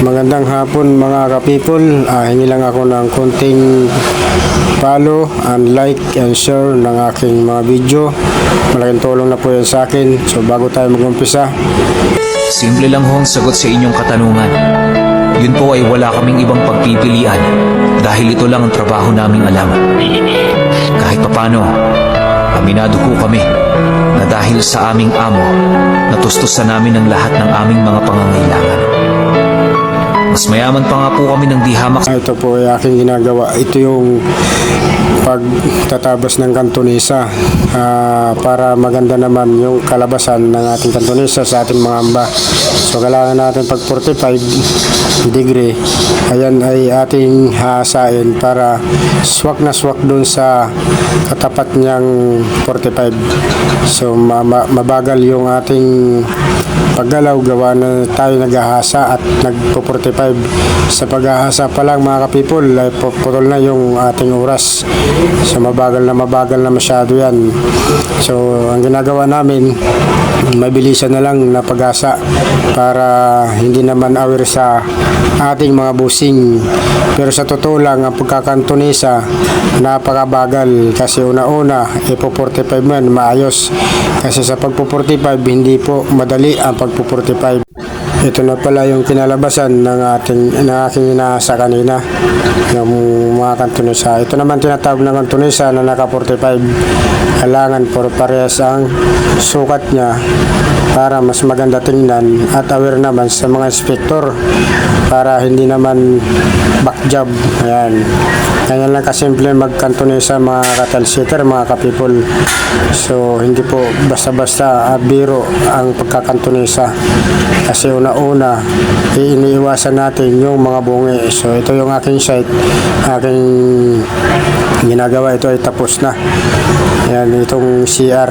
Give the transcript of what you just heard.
Magandang hapon mga ka-people. Hingi lang ako ng konting follow and like and share ng aking mga video. Malaking tulong na po yan sa akin. So bago tayo mag-umpisa, Simple lang ho ang sagot sa inyong katanungan. Yun po ay wala kaming ibang pagpipilian dahil ito lang ang trabaho naming alam. Kahit papano, aminado po kami na dahil sa aming amo, natustusan namin ang lahat ng aming mga pangangailangan. Mas mayaman pa nga po kami ng di hamak. ito po ay aking ginagawa. Ito yung pagtatabas ng kantonesa para maganda naman yung kalabasan ng ating kantonesa sa ating mga amba. So kailangan natin pag 45 degree, ayan ay ating hasain para swak na swak dun sa katapat niyang 45. So mabagal yung ating paggalaw, gawa na tayo naghahasa at nagpo-45. Sa paghahasa pa lang mga ka-people ay putol na yung ating oras. So mabagal na masyado yan. So ang ginagawa namin, mabilisan na lang na paghasa para hindi naman aware sa ating mga busing. Pero sa totoo lang, ang pagkakantonesa napakabagal kasi una-una ipo-45 mo yan maayos. Kasi sa pagpo-45 hindi po madali ang pagpo-45. Ito na pala yung kinalabasan ng aking inaasa kanina, yung mga kantonesa. Ito naman tinatawag ng kantonesa na naka-45. Kailangan por parehas ang sukat niya para mas maganda tingnan at aware naman sa mga inspektor para hindi naman backjob. Ayan. Ganyan lang kasimple magkantonesa mga katalsitter, mga ka-people. So hindi po basta-basta biro ang pagkakantonesa. Kasi una-una, iniiwasan natin yung mga bungi. So ito yung aking site, aking ginagawa. Ito ay tapos na. Yan, itong CR.